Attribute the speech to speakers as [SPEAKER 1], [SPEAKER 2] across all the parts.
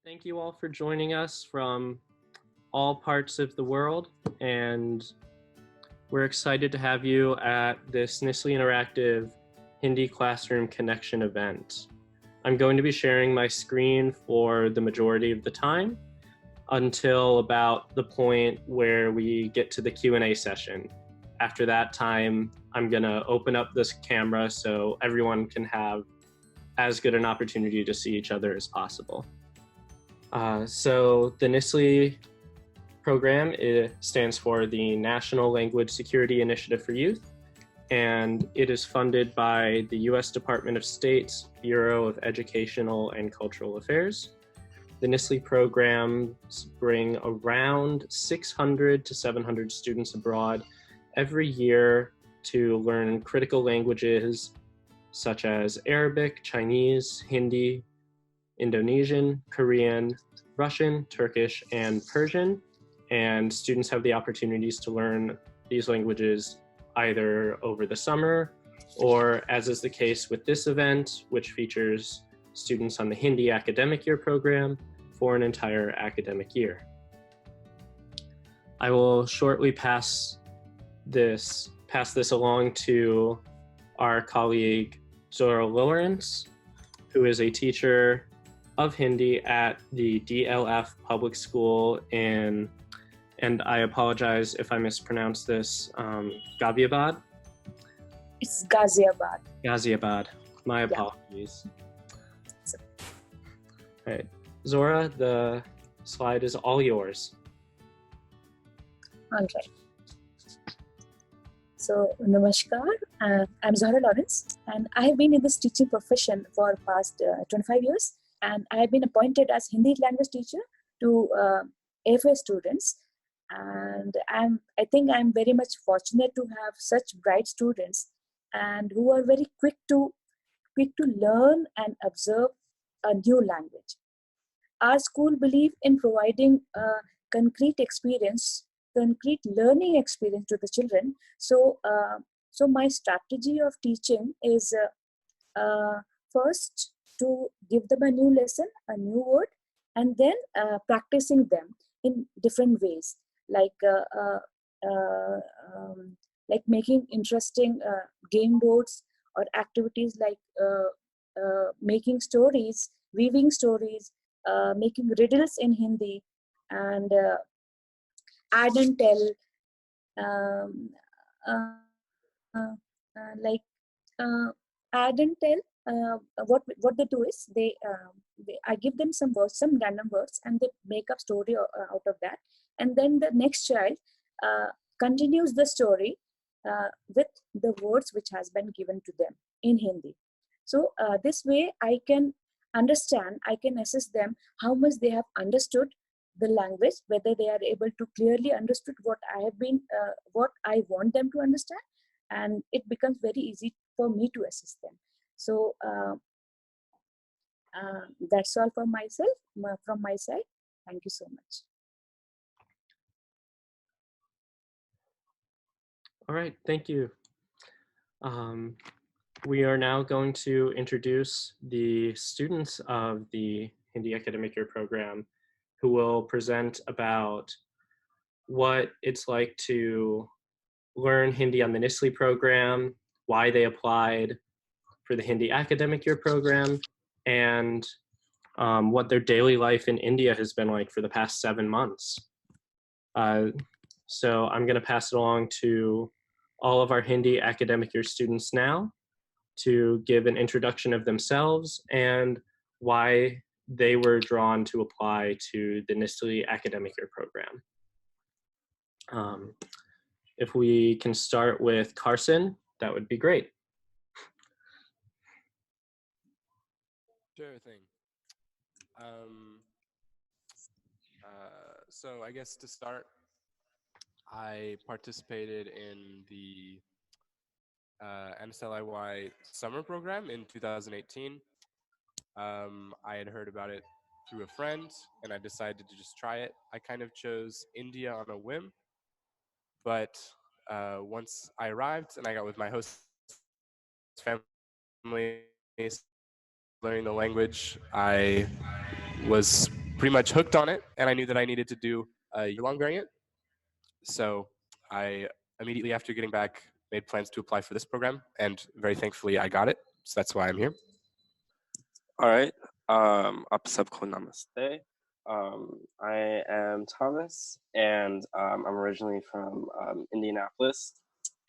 [SPEAKER 1] Thank you all for joining us from all parts of the world, and we're excited to have you at this NSLI Interactive Hindi Classroom Connection event. I'm going to be sharing my screen for the majority of the time until about the point where we get to the Q&A session. After that time, I'm going to open up this camera so everyone can have as good an opportunity to see each other as possible. So the NSLI program stands for the National Language Security Initiative for Youth, and it is funded by the U.S. Department of State's Bureau of Educational and Cultural Affairs. The NSLI programs bring around 600 to 700 students abroad every year to learn critical languages such as Arabic, Chinese, Hindi, Indonesian, Korean, Russian, Turkish, and Persian. And students have the opportunities to learn these languages either over the summer or, as is the case with this event, which features students on the Hindi Academic Year program for an entire academic year. I will shortly pass this along to our colleague Zora Lawrence, who is a teacher of Hindi at the DLF Public School and I apologize if I mispronounce this, Ghaziabad?
[SPEAKER 2] It's Ghaziabad.
[SPEAKER 1] Ghaziabad. My apologies. All right. Zora, the slide is all yours.
[SPEAKER 2] All right. So, namaskar. I'm Zahra Lawrence, and I have been in this teaching profession for past 25 years. And I have been appointed as Hindi language teacher to AFA students. And I think I'm very much fortunate to have such bright students and who are very quick to learn and observe a new language. Our school believes in providing a concrete learning experience to the children. So my strategy of teaching is first to give them a new lesson, a new word, and then practicing them in different ways, like making interesting game boards or activities like making stories, weaving stories, making riddles in Hindi, and add and tell, add and tell. What they do is I give them some words, some random words, and they make up story out of that, and then the next child continues the story with the words which has been given to them in Hindi. So this way I can assess them how much they have understood the language, whether they are able to clearly understood what I want them to understand, and it becomes very easy for me to assess them. So that's all from myself, from my side. Thank you so much.
[SPEAKER 1] All right, thank you. We are now going to introduce the students of the Hindi Academic Year program who will present about what it's like to learn Hindi on the NSLI program, why they applied for the Hindi Academic Year program, and what their daily life in India has been like for the past 7 months. So I'm going to pass it along to all of our Hindi Academic Year students now to give an introduction of themselves and why they were drawn to apply to the NSLI Academic Year program. If we can start with Carson, that would be great.
[SPEAKER 3] Sure thing. So I guess to start, I participated in the NSLI-Y summer program in 2018. I had heard about it through a friend, and I decided to just try it. I kind of chose India on a whim, but once I arrived and I got with my host family, learning the language, I was pretty much hooked on it, and I knew that I needed to do a year-long variant. So I immediately after getting back made plans to apply for this program, and very thankfully I got it. So that's why I'm here.
[SPEAKER 4] All right. आप सबको namaste. I am Thomas, and I'm originally from Indianapolis,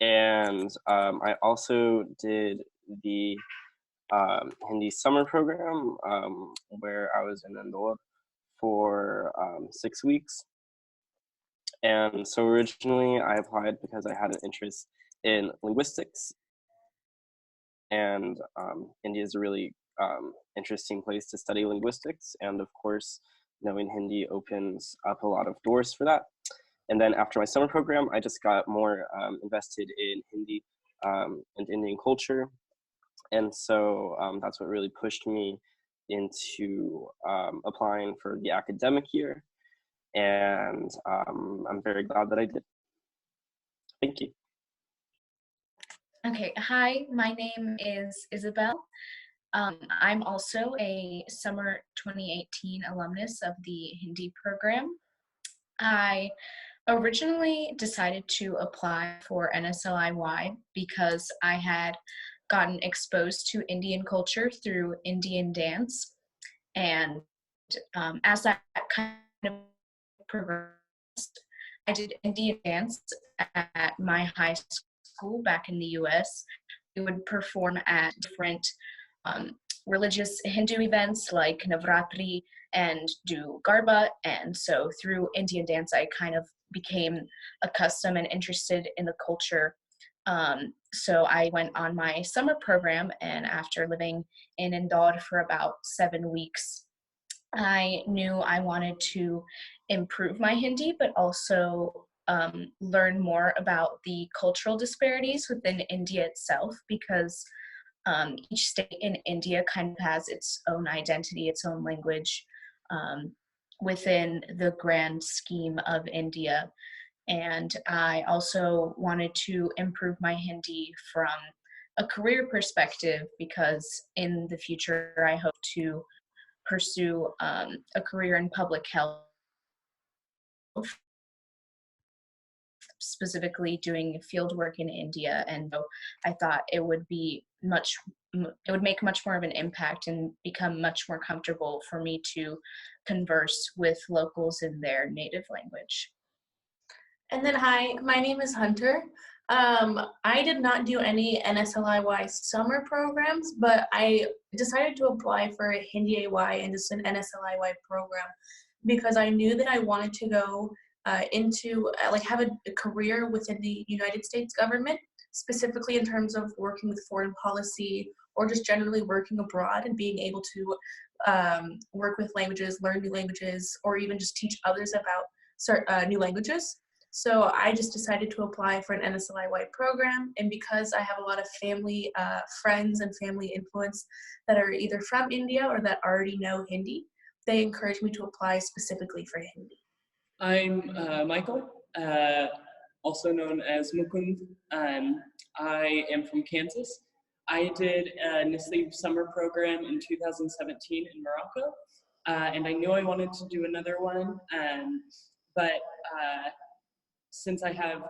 [SPEAKER 4] and I also did the Hindi summer program where I was in Indore for 6 weeks. And so originally I applied because I had an interest in linguistics, and India is a really interesting place to study linguistics, and of course knowing Hindi opens up a lot of doors for that. And then after my summer program, I just got more invested in Hindi and Indian culture, and so that's what really pushed me into applying for the academic year, and I'm very glad that I did. Thank you.
[SPEAKER 5] Okay, hi, my name is Isabel. I'm also a summer 2018 alumnus of the Hindi program. I originally decided to apply for NSLI-Y because I had gotten exposed to Indian culture through Indian dance, and as that kind of progressed, I did Indian dance at my high school back in the US. We would perform at different religious Hindu events like Navratri and do Garba, and so through Indian dance I kind of became accustomed and interested in the culture. So I went on my summer program, and after living in Indore for about 7 weeks, I knew I wanted to improve my Hindi, but also learn more about the cultural disparities within India itself, because each state in India kind of has its own identity, its own language within the grand scheme of India. And I also wanted to improve my Hindi from a career perspective, because in the future I hope to pursue a career in public health, specifically doing field work in India. And so I thought it would make much more of an impact and become much more comfortable for me to converse with locals in their native language.
[SPEAKER 6] And then, hi, my name is Hunter. I did not do any NSLI-Y summer programs, but I decided to apply for a Hindi AY and just an NSLI-Y program because I knew that I wanted to go into, have a career within the United States government, specifically in terms of working with foreign policy or just generally working abroad and being able to work with languages, learn new languages, or even just teach others about new languages. So I just decided to apply for an NSLI-Y program, and because I have a lot of family, friends and family influence that are either from India or that already know Hindi, they encouraged me to apply specifically for Hindi.
[SPEAKER 7] I'm Michael, also known as Mukund. I am from Kansas. I did a NSLI summer program in 2017 in Morocco, and I knew I wanted to do another one, but since I have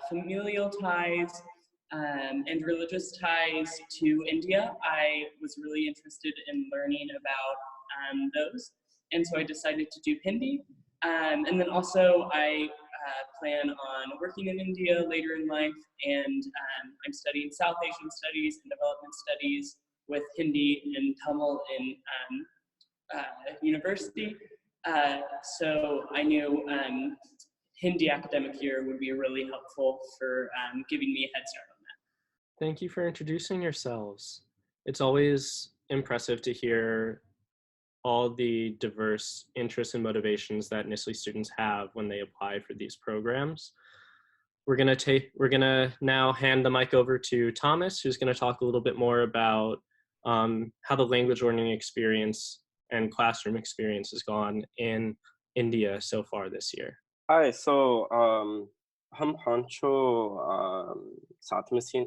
[SPEAKER 7] familial ties and religious ties to India, I was really interested in learning about those. And so I decided to do Hindi. And then also I plan on working in India later in life, and I'm studying South Asian Studies and Development Studies with Hindi and Tamil in university. So I knew Hindi academic year would be really helpful for giving me a head start on that.
[SPEAKER 1] Thank you for introducing yourselves. It's always impressive to hear all the diverse interests and motivations that NSLI students have when they apply for these programs. We're gonna now hand the mic over to Thomas, who's gonna talk a little bit more about how the language learning experience and classroom experience has gone in India so far this year.
[SPEAKER 4] Hi, so हम 5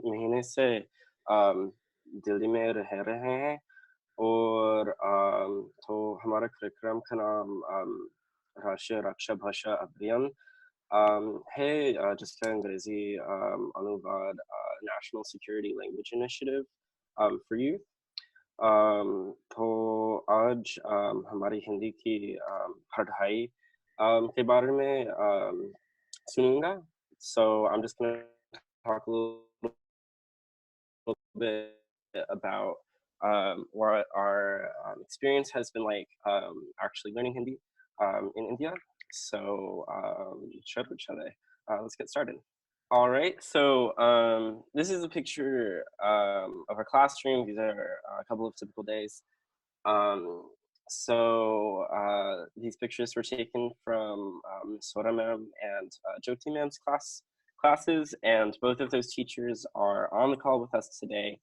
[SPEAKER 4] महीने से दिल्ली में रह रहे हैं, और तो हमारा कार्यक्रम का नाम राष्ट्रीय रक्षा भाषा अभियान है, जिसका अंग्रेजी अनुवाद National Security Language Initiative for Youth. तो आज हमारी हिंदी की पढ़ाई के बारे में सुनूंगा. So I'm just going to talk a little bit about what our experience has been like actually learning Hindi in India. So let's get started. All right, so this is a picture of our classroom. These are a couple of typical days. These pictures were taken from Sora ma'am and Jyoti ma'am's classes, and both of those teachers are on the call with us today.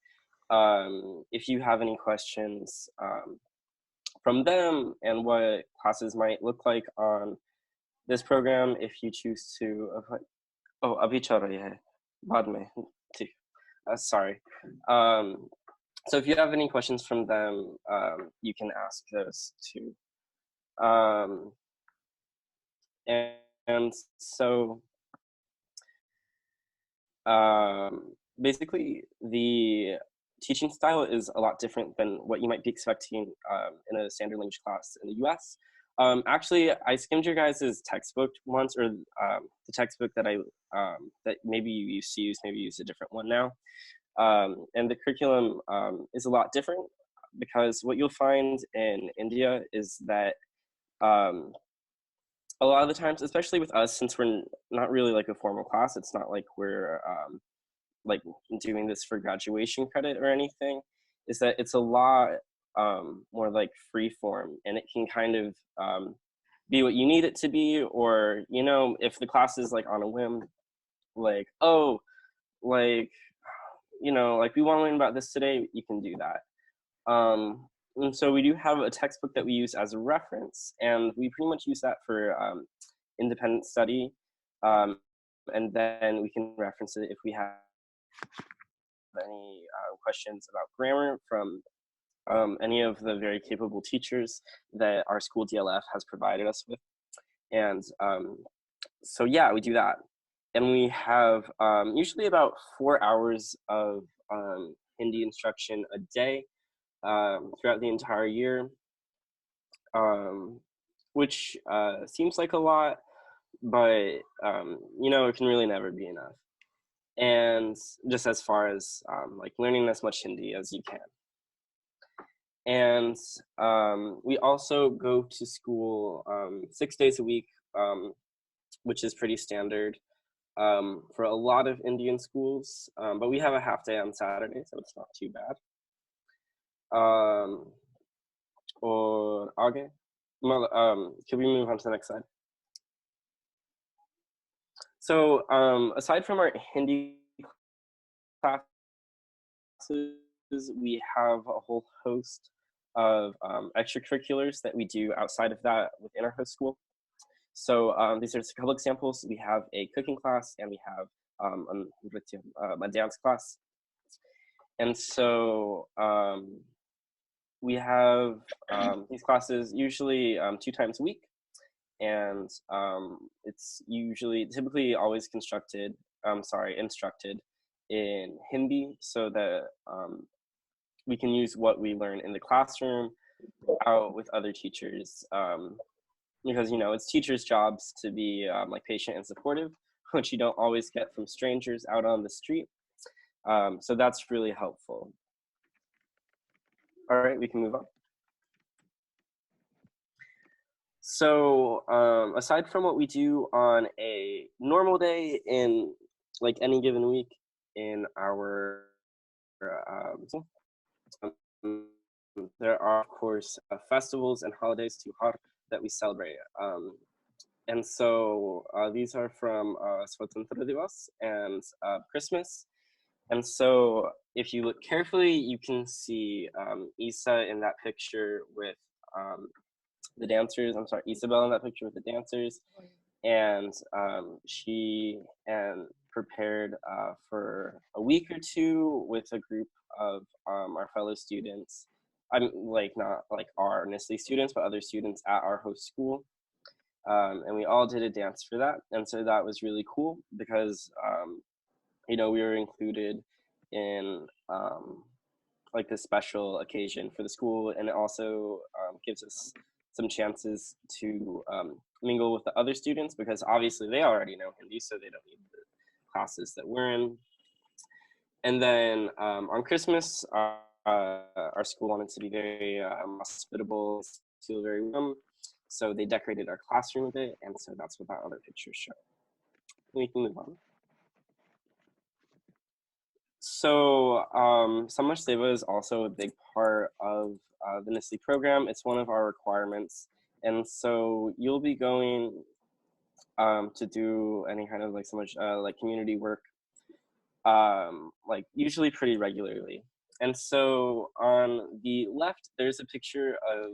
[SPEAKER 4] If you have any questions from them and what classes might look like on this program, if you choose to, abhi chal rahi hai, baad mein, sorry. So if you have any questions from them, you can ask those too. And so basically the teaching style is a lot different than what you might be expecting in a standard language class in the US. Actually, I skimmed your guys' textbook once, or the textbook that that maybe you used to use, maybe you use a different one now. And the curriculum is a lot different, because what you'll find in India is that a lot of the times, especially with us, since we're not really like a formal class, it's not like we're like doing this for graduation credit or anything, is that it's a lot more like free form, and it can kind of be what you need it to be, or, you know, if the class is like on a whim, like, oh, like, you know, like we want to learn about this today, you can do that. And so we do have a textbook that we use as a reference, and we pretty much use that for independent study, and then we can reference it if we have any questions about grammar from any of the very capable teachers that our school DLF has provided us with. And so yeah, we do that. And we have usually about 4 hours of Hindi instruction a day throughout the entire year, which seems like a lot, but you know, it can really never be enough. And just as far as like learning as much Hindi as you can. And we also go to school 6 days a week, which is pretty standard for a lot of Indian schools, but we have a half day on Saturday, so it's not too bad. Or okay, can we move on to the next slide? So aside from our Hindi classes, we have a whole host of extracurriculars that we do outside of that within our host school. So these are just a couple examples. We have a cooking class, and we have a dance class. And so we have these classes usually 2 times a week, and it's typically always instructed in Hindi, so that we can use what we learn in the classroom out with other teachers, because, you know, it's teachers' jobs to be like patient and supportive, which you don't always get from strangers out on the street. So that's really helpful. All right, we can move on. So aside from what we do on a normal day in like any given week in our there are, of course, festivals and holidays that we celebrate. And so these are from Swatantra Divas and Christmas. And so if you look carefully, you can see Isa in that picture with the dancers. I'm sorry, Isabel in that picture with the dancers. And she prepared for a week or two with a group of our fellow students I'm like not like our NSLI students, but other students at our host school. And we all did a dance for that. And so that was really cool because, you know, we were included in like this special occasion for the school. And it also gives us some chances to mingle with the other students because obviously they already know Hindi, so they don't need the classes that we're in. And then on Christmas, our school wanted to be very hospitable, feel very warm. So they decorated our classroom a bit, and so that's what that other picture shows. We can move on. So Samaj Seva is also a big part of the NSLI program. It's one of our requirements. And so you'll be going to do any kind of like Samaj like community work, like usually pretty regularly. And so on the left, there's a picture of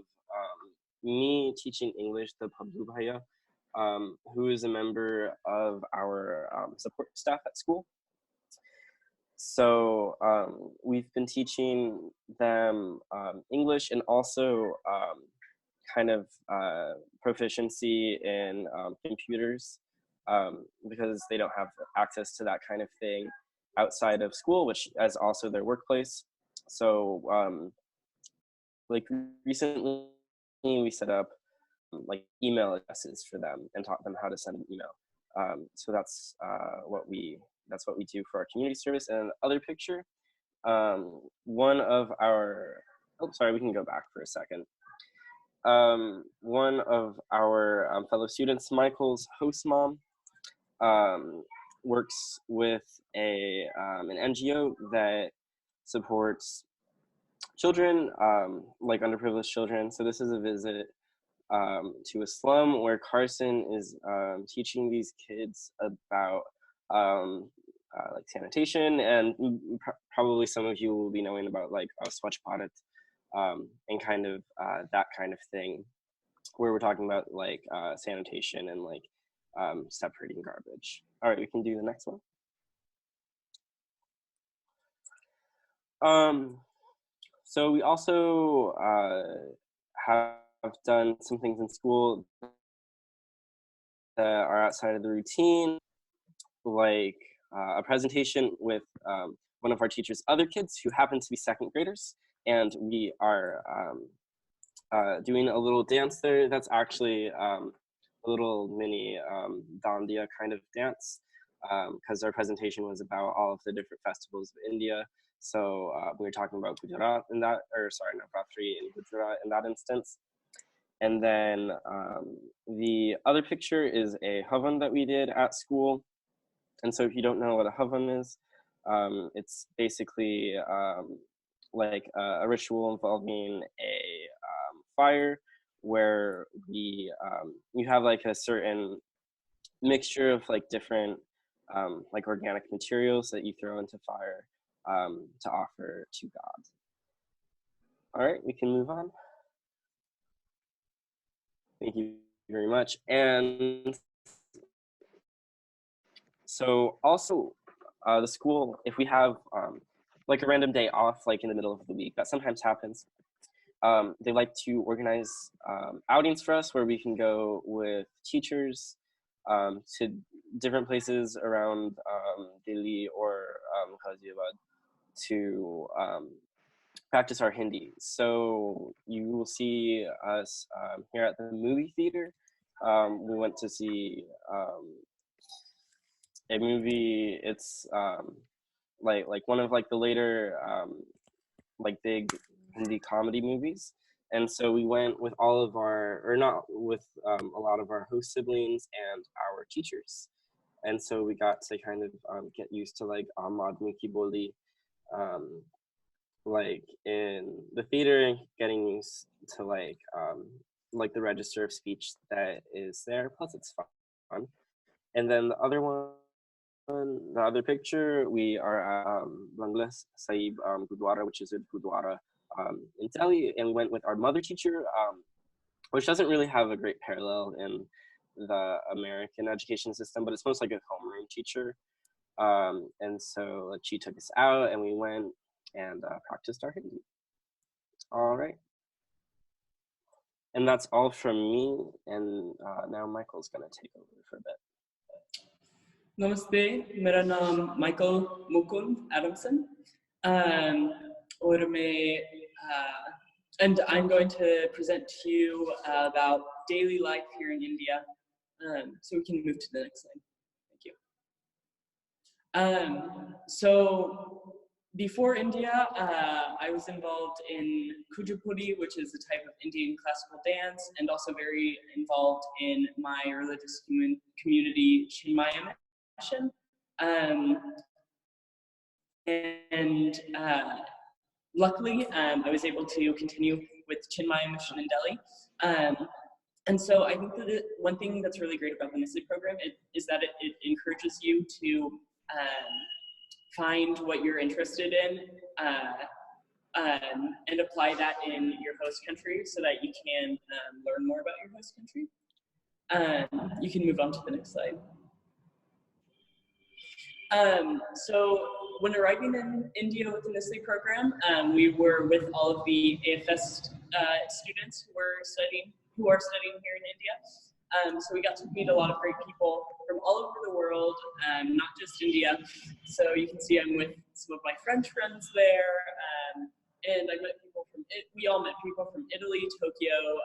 [SPEAKER 4] me teaching English to Pablu Bhaiya, who is a member of our support staff at school. So we've been teaching them English and also kind of proficiency in computers because they don't have access to that kind of thing outside of school, which is also their workplace. So like recently we set up like email addresses for them and taught them how to send an email. So that's what we do for our community service. And other picture, one of our, oh, sorry, we can go back for a second. One of our fellow students, Michael's host mom, works with an NGO that supports children, like underprivileged children. So this is a visit to a slum where Carson is teaching these kids about like sanitation, and probably some of you will be knowing about like Swachh Bharat and kind of that kind of thing, where we're talking about like sanitation and like separating garbage. All right, we can do the next one. So we also have done some things in school that are outside of the routine, like a presentation with one of our teachers' other kids who happen to be second graders, and we are doing a little dance there. That's actually a little mini dandiya kind of dance, because our presentation was about all of the different festivals of India. So we were talking about Gujarat in that, or sorry, Navratri in Gujarat in that instance. And then the other picture is a havan that we did at school. And so if you don't know what a havan is, it's basically like a ritual involving a fire where you have like a certain mixture of like different like organic materials that you throw into fire to offer to God. All right, we can move on. Thank you very much. And so also the school, if we have like a random day off, like in the middle of the week, that sometimes happens, they like to organize outings for us where we can go with teachers to different places around Delhi or Ghaziabad to practice our Hindi. So you will see us here at the movie theater. We went to see a movie. It's like one of like the later like big Hindi comedy movies. And so we went with all of our, or not with a lot of our host siblings and our teachers. And so we got to kind of get used to like Ahmad Miki Boli, like in the theater, and getting used to like the register of speech that is there. Plus it's fun. And then the other one, the other picture, we are at Bangla Sahib Gurdwara, which is a Gurdwara in Delhi, and went with our mother teacher, which doesn't really have a great parallel in the American education system, but it's most like a homeroom teacher. And so like, she took us out and we went and practiced our Hindi. All right. And that's all from me. And now Michael's going to take over for a bit.
[SPEAKER 7] Namaste, मेरा नाम Michael Mukund Adamson और मैं and I'm going to present to you about daily life here in India. So we can move to the next slide. Thank you. So before India, I was involved in Kuchipudi, which is a type of Indian classical dance, and also very involved in my religious community, Chinmaya Mission. Luckily, I was able to continue with Chinmaya Mission in Delhi. And so I think that one thing that's really great about the NSLI program is that it encourages you to find what you're interested in and apply that in your host country so that you can learn more about your host country. You can move on to the next slide. So when arriving in India with the NSLI program, we were with all of the AFS students who are studying here in India. So we got to meet a lot of great people from all over the world, not just India. So you can see I'm with some of my French friends there, and we all met people from Italy, Tokyo,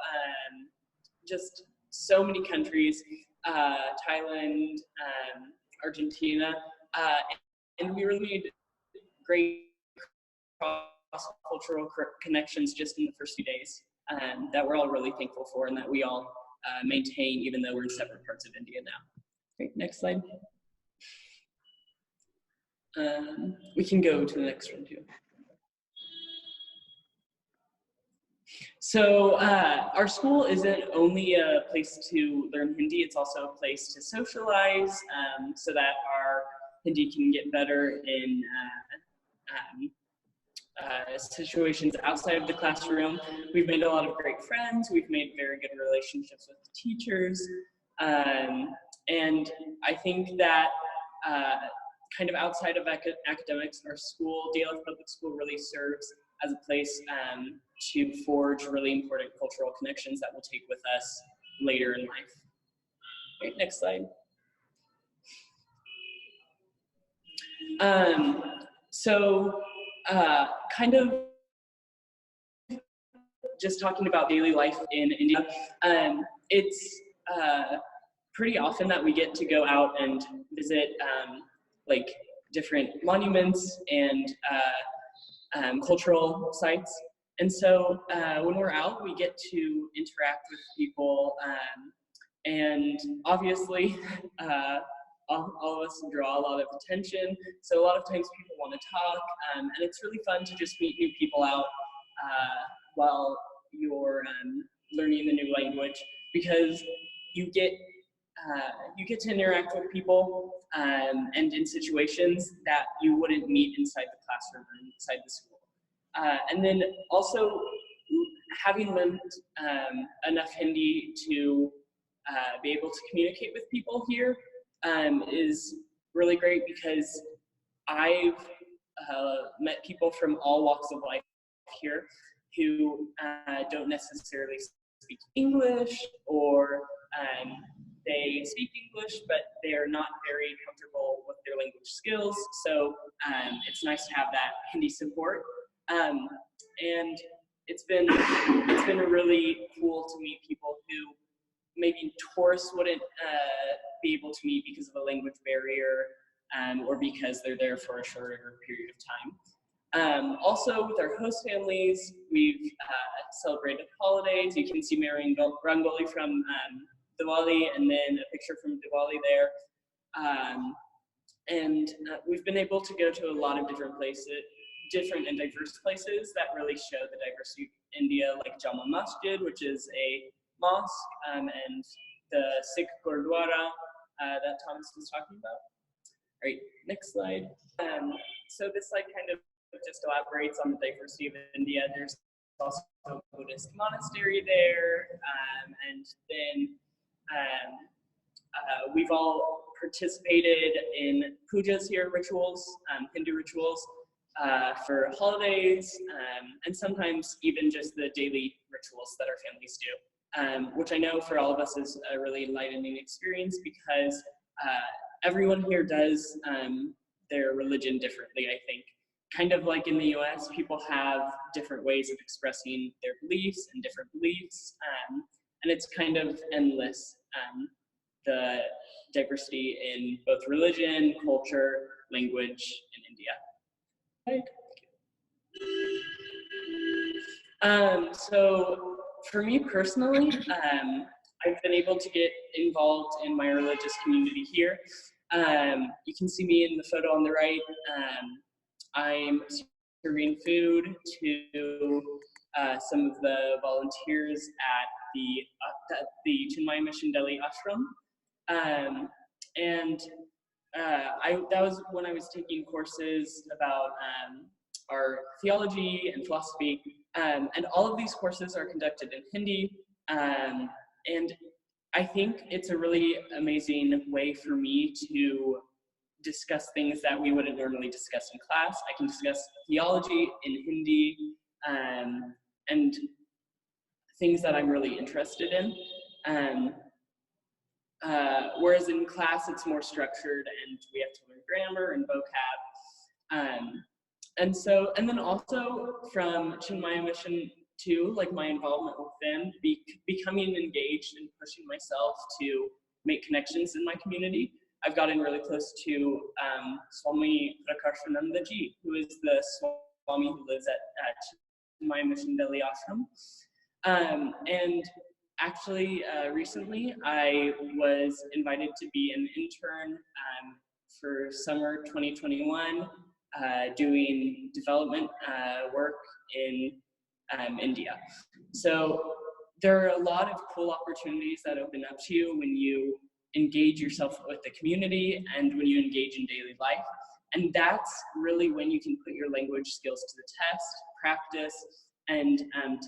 [SPEAKER 7] just so many countries, Thailand, Argentina, and we really made great cross-cultural connections just in the first few days that we're all really thankful for and that we all maintain even though we're in separate parts of India now. Okay, next slide. We can go to the next one too. So our school isn't only a place to learn Hindi, it's also a place to socialize so that our Hindi can get better in situations outside of the classroom. We've made a lot of great friends, we've made very good relationships with teachers, and I think that kind of outside of academics, our school, DLF Public School, really serves as a place to forge really important cultural connections that we'll take with us later in life. Okay, next slide. So kind of just talking about daily life in India, it's pretty often that we get to go out and visit like different monuments and cultural sites. And so when we're out, we get to interact with people, and obviously all of us draw a lot of attention. So a lot of times people want to talk, and it's really fun to just meet new people out while you're learning the new language, because you get to interact with people and in situations that you wouldn't meet inside the classroom or inside the school. And then also having learned enough Hindi to be able to communicate with people here is really great, because I've met people from all walks of life here who don't necessarily speak English, or they speak English, but they are not very comfortable with their language skills. So it's nice to have that Hindi support. And it's been really cool to meet people who maybe tourists wouldn't be able to meet because of a language barrier, or because they're there for a shorter period of time. Also with our host families, we've celebrated holidays. You can see my Rangoli from Diwali, and then a picture from Diwali there. And we've been able to go to a lot of different and diverse places that really show the diversity of India, like Jama Masjid, which is a mosque, and the Sikh Gurdwara that Thomas was talking about. All right, next slide. So this slide kind of just elaborates on the diversity of India. There's also a Buddhist monastery there, and then we've all participated in pujas here, rituals, Hindu rituals for holidays, and sometimes even just the daily rituals that our families do, which I know for all of us is a really enlightening experience because everyone here does their religion differently, I think. Kind of like in the US, people have different ways of expressing their beliefs and different beliefs, and it's kind of endless, the diversity in both religion, culture, language in India. So for me personally, I've been able to get involved in my religious community here. You can see me in the photo on the right. I'm serving food to some of the volunteers at the Chinmaya Mission Delhi ashram. That was when I was taking courses about our theology and philosophy, and all of these courses are conducted in Hindi, and I think it's a really amazing way for me to discuss things that we wouldn't normally discuss in class. I can discuss theology in Hindi, and things that I'm really interested in. Whereas in class, it's more structured and we have to learn grammar and vocab. And then also from Chinmaya Mission 2, like my involvement with them, becoming engaged and pushing myself to make connections in my community. I've gotten really close to Swami Prakashananda Ji, who is the Swami who lives at Chinmaya Mission Delhi ashram. And actually, recently, I was invited to be an intern for summer 2021, doing development work in India. So there are a lot of cool opportunities that open up to you when you engage yourself with the community and when you engage in daily life. And that's really when you can put your language skills to the test, practice, and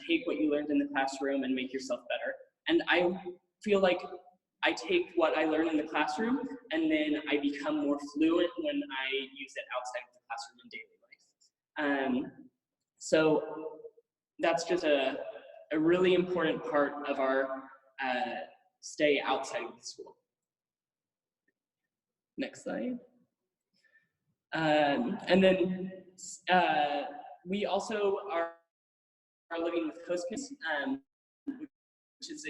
[SPEAKER 7] take what you learned in the classroom and make yourself better. And I feel like I take what I learn in the classroom and then I become more fluent when I use it outside of the classroom in daily life. So that's just a really important part of our stay outside of the school. Next slide. And then we also are living with host kids, which is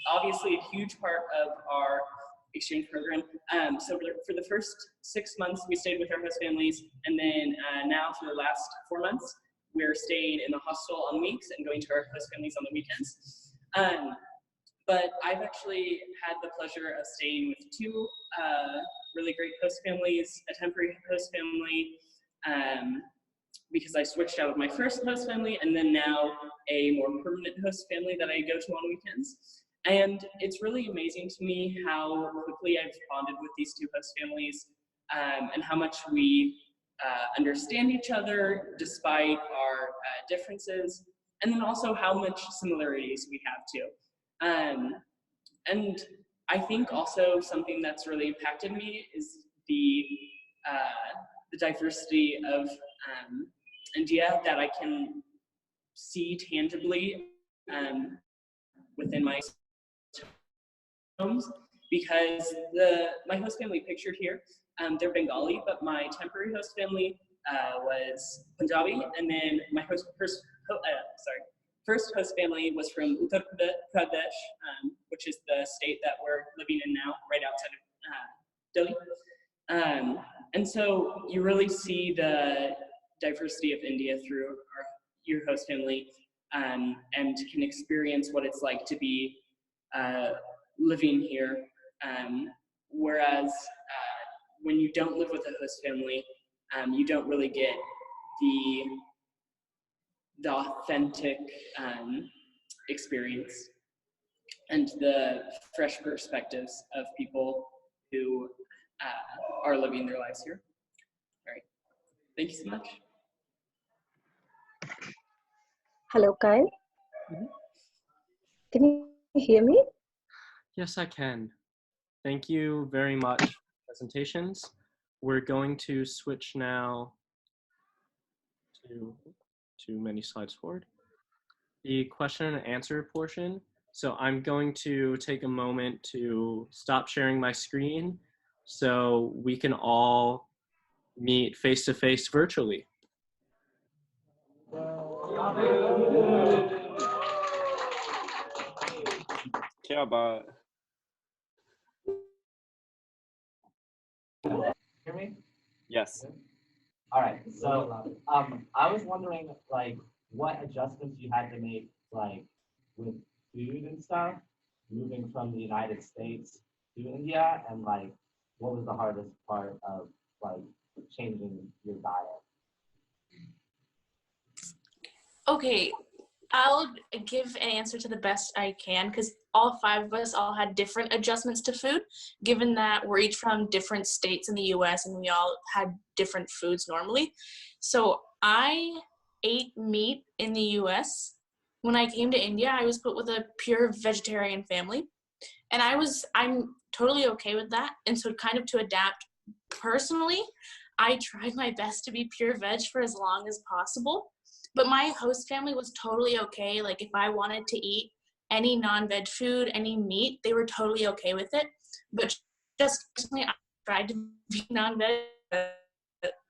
[SPEAKER 7] obviously a huge part of our exchange program. So for the first 6 months, we stayed with our host families, and then now for the last 4 months, we're staying in the hostel on weeks and going to our host families on the weekends. But I've actually had the pleasure of staying with 2 really great host families, a temporary host family, because I switched out of my first host family, and then now a more permanent host family that I go to on weekends. And it's really amazing to me how quickly I've bonded with these 2 host families, and how much we understand each other despite our differences, and then also how much similarities we have too. And I think also something that's really impacted me is the diversity of India that I can see tangibly within my homes, because my host family pictured here, they're Bengali, but my temporary host family was Punjabi, and then my first host family was from Uttar Pradesh, which is the state that we're living in now, right outside of Delhi. And so you really see the diversity of India through your host family, and can experience what it's like to be living here. Whereas when you don't live with a host family, you don't really get the authentic experience and the fresh perspectives of people who are living their lives here. All right, thank you so much.
[SPEAKER 8] Hello, Kyle.
[SPEAKER 1] Mm-hmm.
[SPEAKER 8] Can you hear me?
[SPEAKER 1] Yes, I can. Thank you very much for presentations. We're going to switch now too many slides forward. The question and answer portion. So I'm going to take a moment to stop sharing my screen so we can all meet face-to-face virtually.
[SPEAKER 4] Yeah, but
[SPEAKER 9] Hear me?
[SPEAKER 4] yes.
[SPEAKER 9] All right. So I was wondering like what adjustments you had to make like with food and stuff, moving from the United States to India, and like what was the hardest part of like changing your diet?
[SPEAKER 6] Okay, I'll give an answer to the best I can because all 5 of us all had different adjustments to food, given that we're each from different states in the US and we all had different foods normally. So I ate meat in the US. When I came to India, I was put with a pure vegetarian family. And I'm totally okay with that. And so kind of to adapt personally, I tried my best to be pure veg for as long as possible. But my host family was totally okay. Like if I wanted to eat any non-veg food, any meat, they were totally okay with it. But just personally, I tried to be non-veg,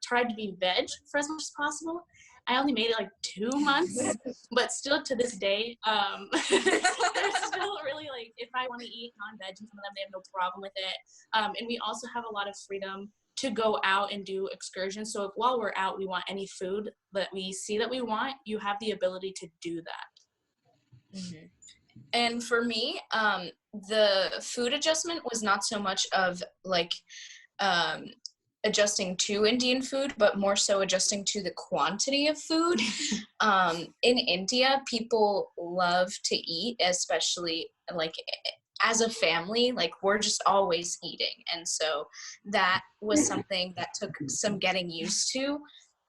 [SPEAKER 6] tried to be veg for as much as possible. I only made it like 2 months, but still to this day, they're still really like, if I want to eat non-veg and some of them, they have no problem with it. And we also have a lot of freedom to go out and do excursions. So if while we're out, we want any food that we see that we want, you have the ability to do that.
[SPEAKER 5] Mm-hmm. And for me, the food adjustment was not so much of like adjusting to Indian food, but more so adjusting to the quantity of food. In India, people love to eat, especially like as a family, like we're just always eating. And so that was something that took some getting used to,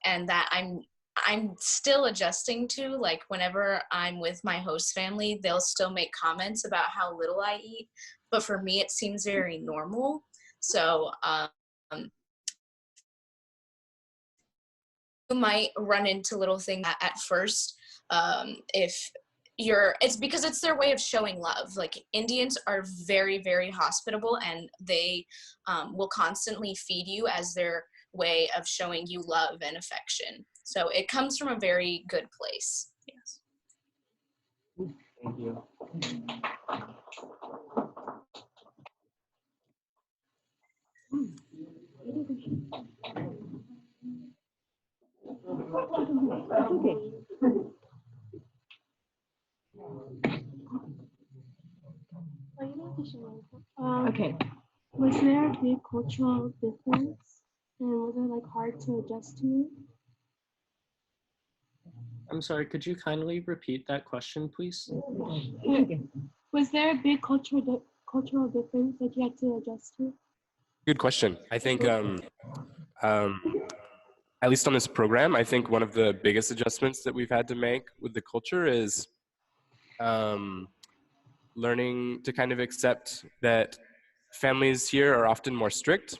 [SPEAKER 5] and that I'm still adjusting to. Like whenever I'm with my host family, they'll still make comments about how little I eat, but for me it seems very normal. So you might run into little things at first. If it's because it's their way of showing love. Like Indians are very, very hospitable, and they will constantly feed you as their way of showing you love and affection. So it comes from a very good place. Yes.
[SPEAKER 9] Thank you.
[SPEAKER 10] Okay. Was there a big cultural difference, and was it like hard to adjust to?
[SPEAKER 1] I'm sorry, could you kindly repeat that question, please?
[SPEAKER 10] Was there a big cultural difference that you had to adjust to?
[SPEAKER 3] Good question. I think, at least on this program, I think one of the biggest adjustments that we've had to make with the culture is learning to kind of accept that families here are often more strict.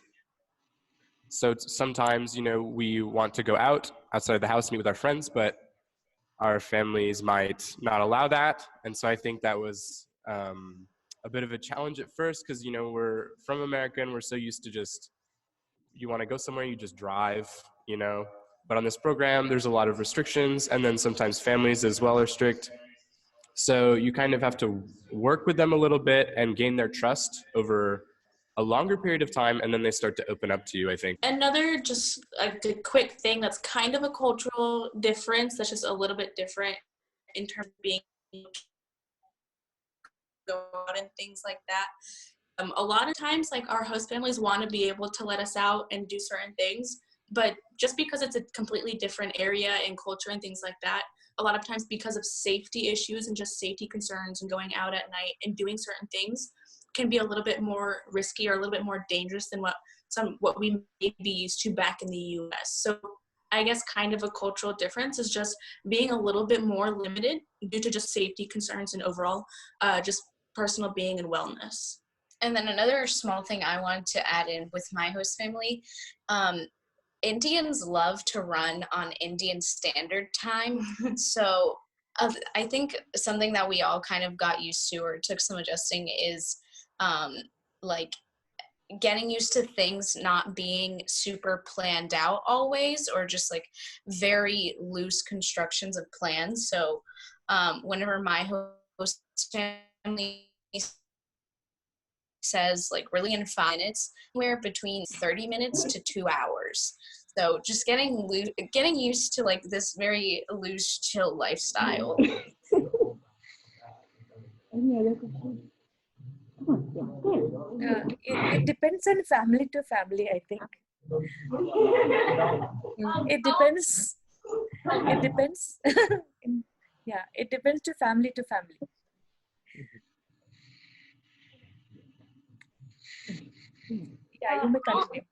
[SPEAKER 3] So sometimes, you know, we want to go out outside of the house, meet with our friends, but our families might not allow that. And so I think that was a bit of a challenge at first because, you know, we're from America and we're so used to just, you want to go somewhere, you just drive, you know. But on this program, there's a lot of restrictions, and then sometimes families as well are strict. So you kind of have to work with them a little bit and gain their trust over a longer period of time, and then they start to open up to you, I think.
[SPEAKER 6] Another just like a quick thing that's kind of a cultural difference that's just a little bit different in terms of being go out and things like that. A lot of times, like our host families want to be able to let us out and do certain things, but just because it's a completely different area and culture and things like that, a lot of times because of safety issues and just safety concerns and going out at night and doing certain things can be a little bit more risky or a little bit more dangerous than what we may be used to back in the US. So I guess kind of a cultural difference is just being a little bit more limited due to just safety concerns and overall just personal being and wellness.
[SPEAKER 5] And then another small thing I wanted to add in with my host family Indians love to run on Indian Standard Time. So I think something that we all kind of got used to or took some adjusting is like getting used to things not being super planned out always, or just like very loose constructions of plans. So whenever my host family says like really in 5 minutes, we're between 30 minutes to 2 hours. So just getting used to like this very loose, chill lifestyle.
[SPEAKER 10] Any other questions?
[SPEAKER 2] It depends on family to family, I think. It depends. It depends. Yeah, it depends to family to family. Yeah, you may continue.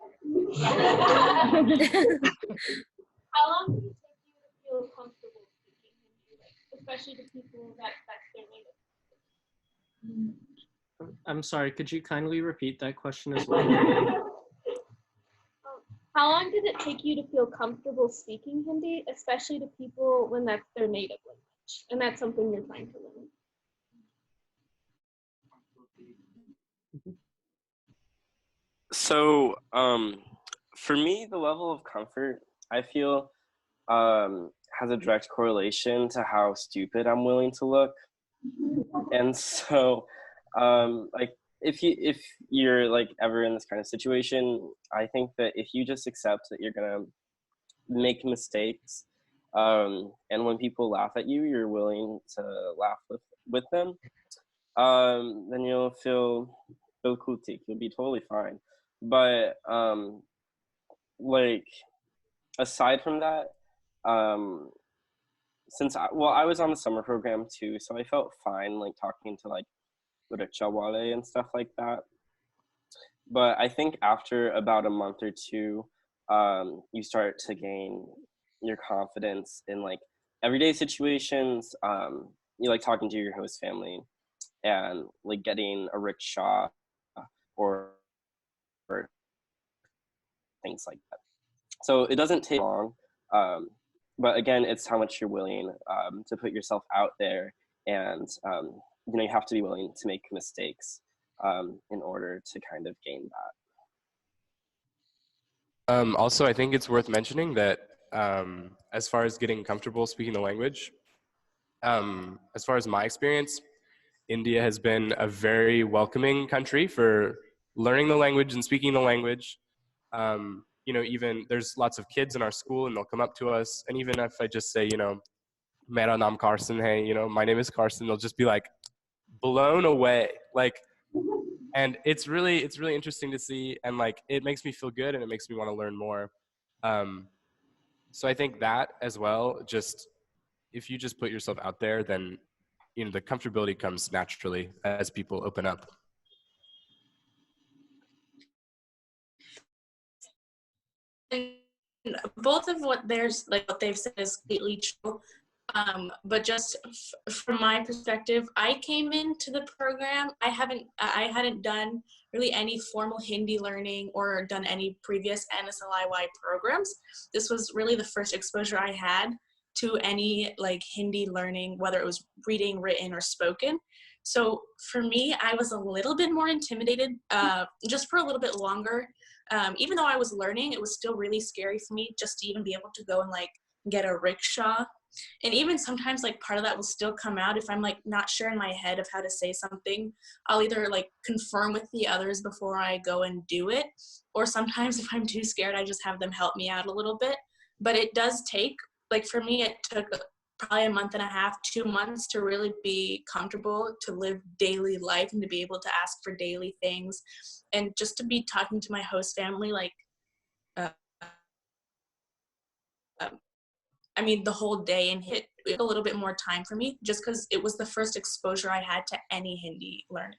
[SPEAKER 10] How long does it take you to feel comfortable speaking Hindi, especially to people that's their native?
[SPEAKER 1] I'm sorry, could you kindly repeat that question as well?
[SPEAKER 10] How long does it take you to feel comfortable speaking Hindi, especially to people when that's their native language, and that's something you're trying to learn?
[SPEAKER 4] So, for me, the level of comfort I feel has a direct correlation to how stupid I'm willing to look. And so, like, if you're like ever in this kind of situation, I think that if you just accept that you're gonna make mistakes, and when people laugh at you, you're willing to laugh with them, then you'll feel kutik. You'll be totally fine. But like aside from that, since I was on the summer program too, so I felt fine like talking to like Chawale and stuff like that. But I think after about a month or two, you start to gain your confidence in like everyday situations. You like talking to your host family and like getting a rickshaw or things like that. So it doesn't take long, but again, it's how much you're willing to put yourself out there, and you have to be willing to make mistakes in order to kind of gain that.
[SPEAKER 3] Also, I think it's worth mentioning that as far as getting comfortable speaking the language, as far as my experience, India has been a very welcoming country for learning the language and speaking the language. Even there's lots of kids in our school and they'll come up to us. And even if I just say, Mera naam Carson, hey, my name is Carson, they'll just be like blown away. Like, and it's really interesting to see. And like, it makes me feel good and it makes me want to learn more. So I think that as well, just if you just put yourself out there, then the comfortability comes naturally as people open up.
[SPEAKER 6] Both of what they've said is completely true. But just from my perspective, I came into the program. I hadn't done really any formal Hindi learning or done any previous NSLI-Y programs. This was really the first exposure I had to any like Hindi learning, whether it was reading, written, or spoken. So for me, I was a little bit more intimidated just for a little bit longer. Even though I was learning, it was still really scary for me just to even be able to go and like get a rickshaw. And even sometimes like part of that will still come out if I'm like not sure in my head of how to say something. I'll either like confirm with the others before I go and do it, or sometimes if I'm too scared, I just have them help me out a little bit. But it does take, like for me, it took probably a month and a half, 2 months to really be comfortable to live daily life and to be able to ask for daily things, and just to be talking to my host family like the whole day, and it a little bit more time for me just because it was the first exposure I had to any Hindi learning.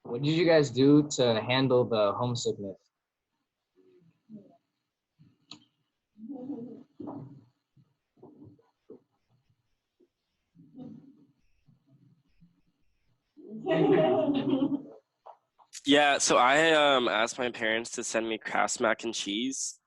[SPEAKER 11] What did you guys do to handle the homesickness?
[SPEAKER 4] Yeah, so I asked my parents to send me Kraft mac and cheese.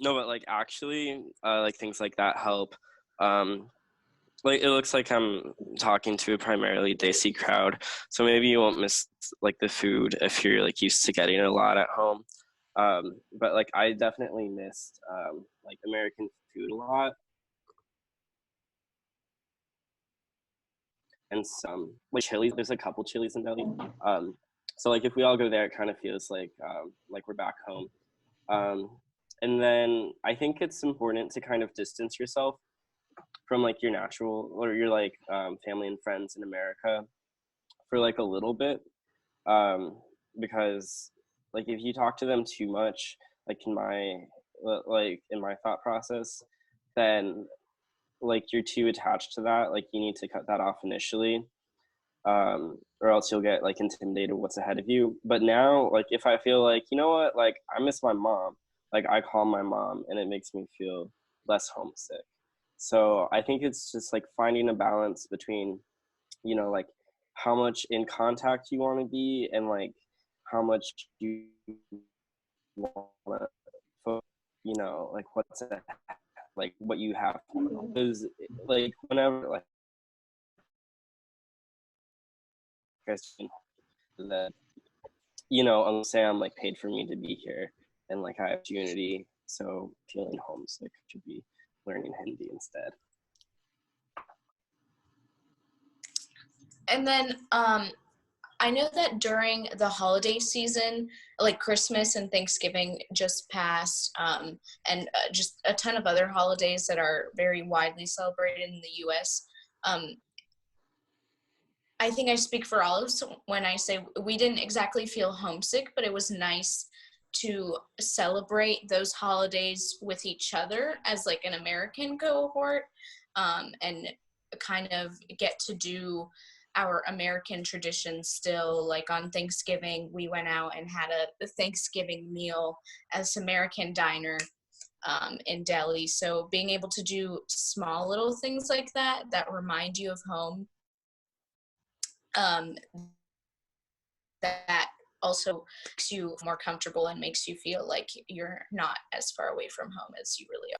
[SPEAKER 4] No, but like actually, like things like that help. Like it looks like I'm talking to a primarily Desi crowd, so maybe you won't miss like the food if you're like used to getting it a lot at home. But like I definitely missed like American food a lot, and some like Chili's. There's a couple Chili's in Delhi. So like if we all go there, it kind of feels like we're back home. Um, and then I think it's important to kind of distance yourself from like your natural or your like family and friends in America for like a little bit, because like if you talk to them too much, like in my thought process, then like you're too attached to that. Like you need to cut that off initially, or else you'll get like intimidated what's ahead of you. But now, like if I feel like, you know what, like I miss my mom, like I call my mom and it makes me feel less homesick. So I think it's just like finding a balance between, you know, like how much in contact you want to be and like how much you want to, you know, like what's ahead, like what you have. Because like whenever like that, you know, say I'm like paid for me to be here and like I have opportunity, so feeling homesick should be learning Hindi instead.
[SPEAKER 5] And then I know that during the holiday season, like Christmas and Thanksgiving just passed, and just a ton of other holidays that are very widely celebrated in the US. I think I speak for all of us when I say we didn't exactly feel homesick, but it was nice to celebrate those holidays with each other as like an American cohort, and kind of get to do our American traditions still. Like on Thanksgiving, we went out and had a Thanksgiving meal at this American diner in Delhi. So being able to do small little things like that that remind you of home, that also makes you more comfortable and makes you feel like you're not as far away from home as you really are.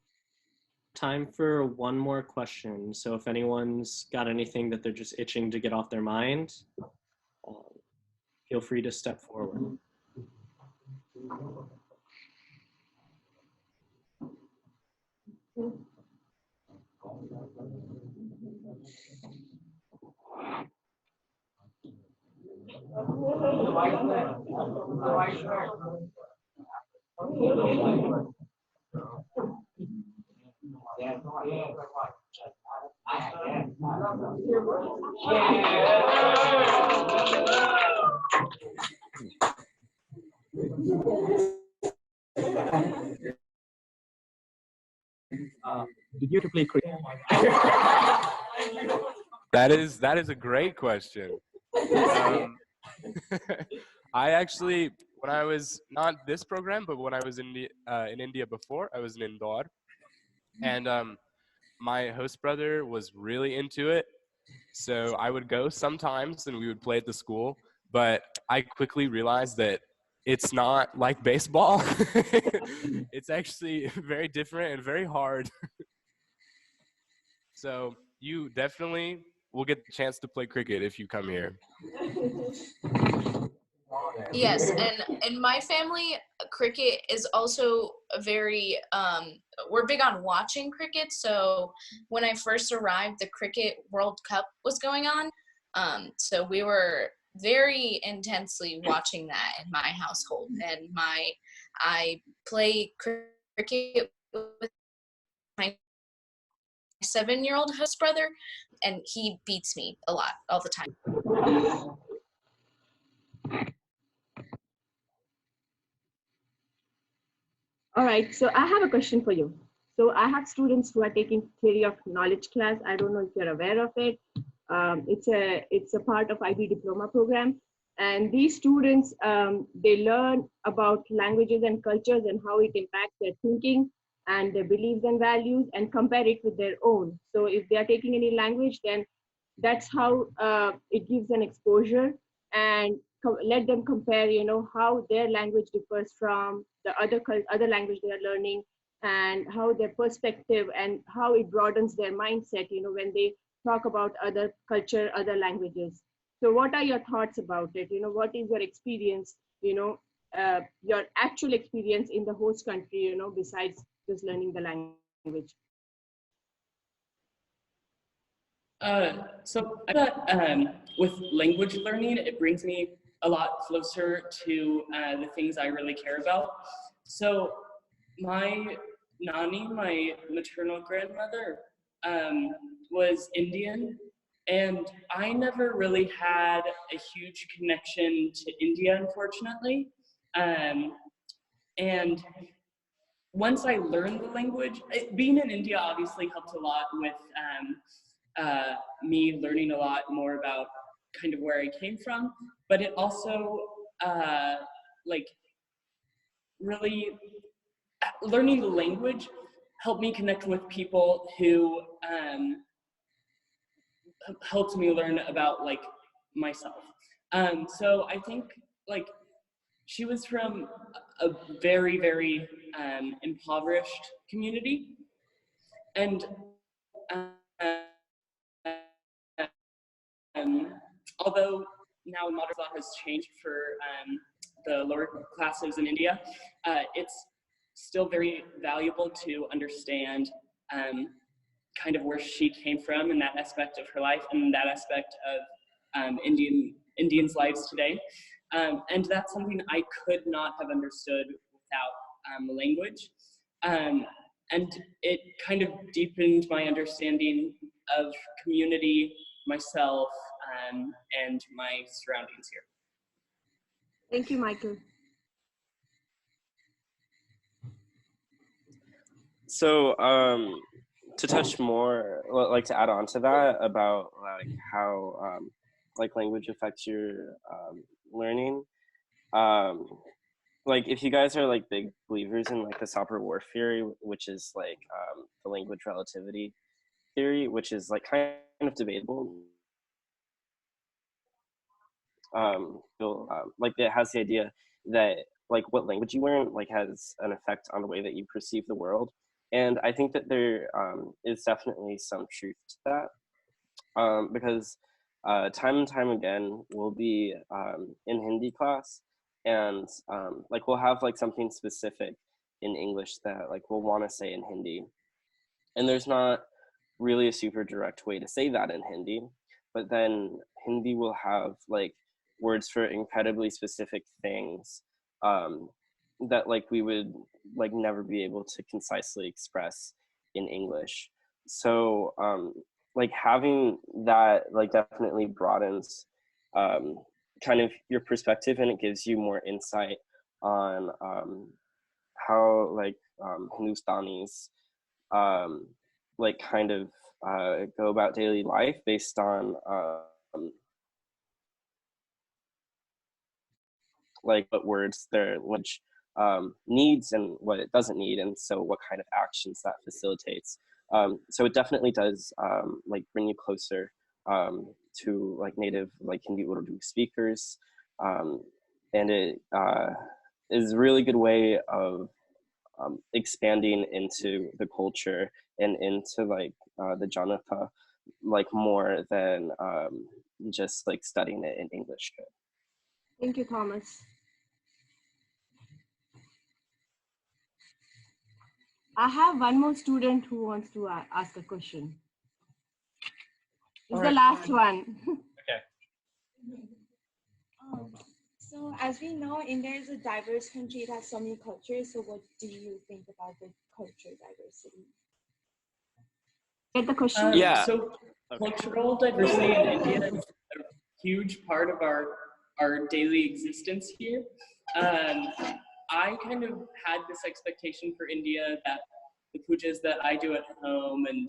[SPEAKER 1] Time for one more question. So if anyone's got anything that they're just itching to get off their mind, feel free to step forward.
[SPEAKER 12] Did you to play cricket?
[SPEAKER 3] That is a great question. I actually, when I was not this program, but when I was in India before, I was in Indore, and my host brother was really into it. So I would go sometimes, and we would play at the school. But I quickly realized that it's not like baseball. It's actually very different and very hard. So you definitely will get the chance to play cricket if you come here.
[SPEAKER 5] Yes, and in my family, cricket is also a very, we're big on watching cricket. So when I first arrived, the Cricket World Cup was going on. So we were very intensely watching that in my household. And I play cricket with my 7-year-old host brother, and he beats me a lot all the time.
[SPEAKER 8] All right, so I have a question for you. So I have students who are taking theory of knowledge class. I don't know if you're aware of it. It's a part of IB diploma program. And these students, they learn about languages and cultures and how it impacts their thinking and their beliefs and values and compare it with their own. So if they are taking any language, then That's how it gives an exposure, and let them compare, how their language differs from the other language they are learning, and how their perspective and how it broadens their mindset, when they talk about other culture, other languages. So what are your thoughts about it? What is your experience, your actual experience in the host country, besides just learning the language?
[SPEAKER 7] So I thought with language learning, it brings me a lot closer to the things I really care about. So my nani, my maternal grandmother, was Indian, and I never really had a huge connection to India, unfortunately. And once I learned the language, being in India obviously helped a lot with me learning a lot more about kind of where I came from, but it also like really learning the language helped me connect with people who helped me learn about like myself. So I think like she was from a very, very impoverished community, and although now modern law has changed for the lower classes in India, it's still very valuable to understand kind of where she came from and that aspect of her life and that aspect of Indians' lives today. And that's something I could not have understood without language. And it kind of deepened my understanding of community, myself, and my surroundings here.
[SPEAKER 8] Thank you, Michael.
[SPEAKER 4] So to touch more, like to add on to that about like how like language affects your learning. Like if you guys are like big believers in like the Sapir-Whorf theory, which is like the language relativity theory, which is like kind of debatable. Like it has the idea that like what language you learn like has an effect on the way that you perceive the world, and I think that there is definitely some truth to that, because time and time again we'll be in Hindi class, and like we'll have like something specific in English that like we'll want to say in Hindi, and there's not really a super direct way to say that in Hindi, but then Hindi will have like words for incredibly specific things that like we would like never be able to concisely express in English. So like having that like definitely broadens kind of your perspective, and it gives you more insight on how like Hindustanis like kind of go about daily life based on like what words their language needs and what it doesn't need, and so what kind of actions that facilitates. So it definitely does like bring you closer to like native like Hindi Urdu speakers, and it is a really good way of expanding into the culture and into like the Janata like more than just like studying it in English could.
[SPEAKER 8] Thank you, Thomas. I have one more student who wants to ask a question. It's the last one.
[SPEAKER 1] Okay.
[SPEAKER 10] So as we know, India is a diverse country. It has so many cultures. So what do you think about the culture diversity?
[SPEAKER 8] Get the question?
[SPEAKER 4] Yeah.
[SPEAKER 7] So cultural diversity in India is a huge part of our daily existence here. I kind of had this expectation for India that the pujas that I do at home and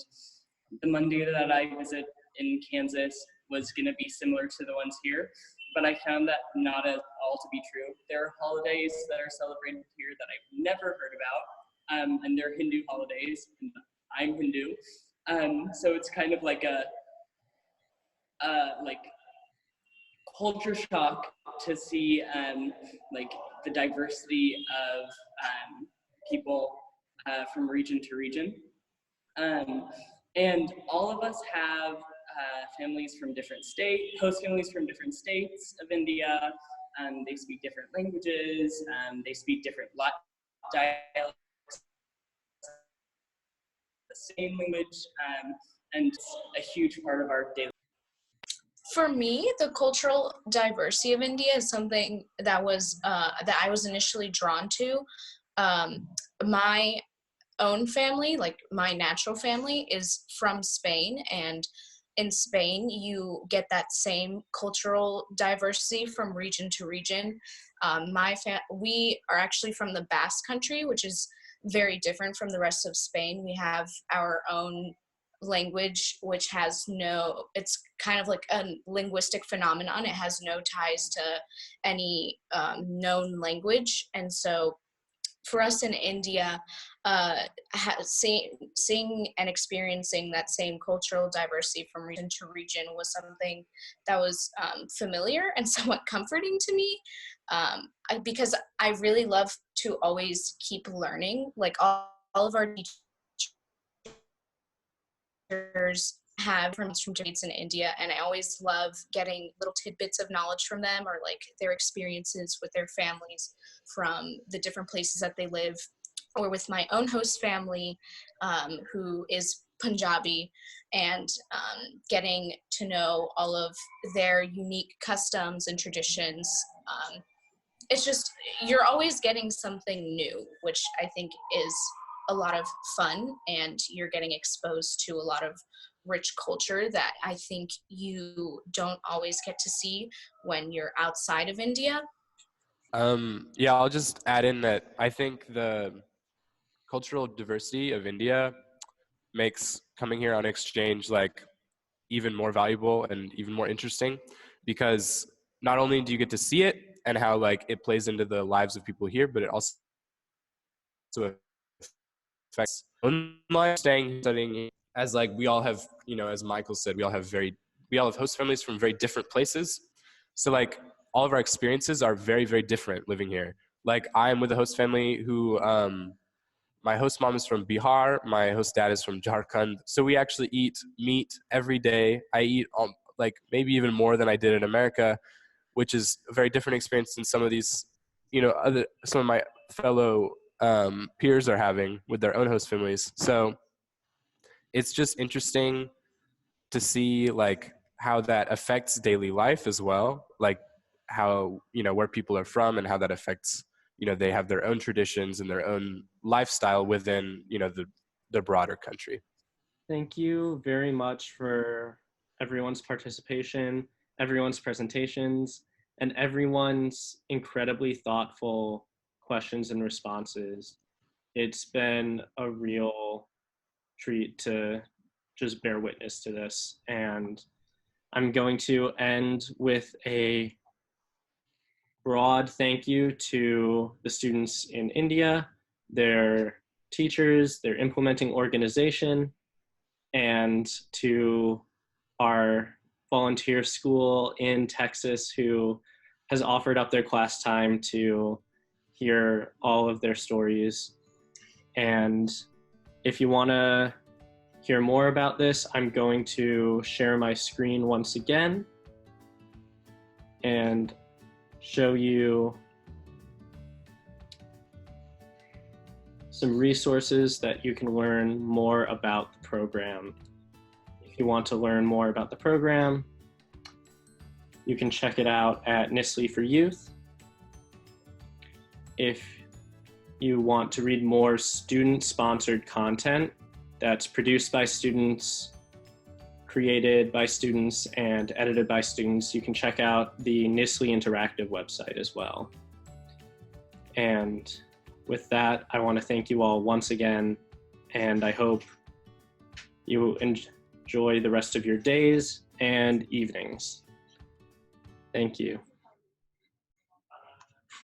[SPEAKER 7] the mandir that I visit in Kansas was going to be similar to the ones here, but I found that not at all to be true. There are holidays that are celebrated here that I've never heard about, and they're Hindu holidays, and I'm Hindu. So it's kind of like like culture shock to see like the diversity of people from region to region. And all of us have families from different states, host families from different states of India. They speak different languages. They speak different dialects, the same language, and it's a huge part of our daily.
[SPEAKER 5] For me, the cultural diversity of India is something that was that I was initially drawn to. My own family, like my natural family, is from Spain, and in Spain you get that same cultural diversity from region to region. We are actually from the Basque Country, which is very different from the rest of Spain. We have our own language, which has no, it's kind of like a linguistic phenomenon. It has no ties to any known language. And so for us in India, seeing and experiencing that same cultural diversity from region to region was something that was familiar and somewhat comforting to me, because I really love to always keep learning. Like all of our teachers have from states in India, and I always love getting little tidbits of knowledge from them, or like their experiences with their families from the different places that they live, or with my own host family, who is Punjabi, and getting to know all of their unique customs and traditions. It's just, you're always getting something new, which I think is a lot of fun, and you're getting exposed to a lot of rich culture that I think you don't always get to see when you're outside of India.
[SPEAKER 3] Yeah, I'll just add in that I think the cultural diversity of India makes coming here on exchange like even more valuable and even more interesting, because not only do you get to see it and how like it plays into the lives of people here, but it also affects own life, studying, as like we all have, you know, as Michael said, we all have host families from very different places. So like all of our experiences are very, very different living here. Like I'm with a host family who, my host mom is from Bihar, my host dad is from Jharkhand. So we actually eat meat every day. I eat like maybe even more than I did in America, which is a very different experience than some of these, you know, some of my fellow peers are having with their own host families. So it's just interesting to see like how that affects daily life as well, like how, you know, where people are from and how that affects, you know, they have their own traditions and their own lifestyle within, you know, the broader country.
[SPEAKER 1] Thank you very much for everyone's participation, everyone's presentations, and everyone's incredibly thoughtful questions and responses. It's been a real treat to just bear witness to this. And I'm going to end with a broad thank you to the students in India, their teachers, their implementing organization, and to our volunteer school in Texas who has offered up their class time to hear all of their stories. And if you want to hear more about this, I'm going to share my screen once again and show you some resources that you can learn more about the program. If you want to learn more about the program, you can check it out at NSLI for Youth. If you want to read more student-sponsored content that's produced by students, created by students, and edited by students, you can check out the NSLI-Y Interactive website as well. And with that, I want to thank you all once again, and I hope you enjoy the rest of your days and evenings. Thank you.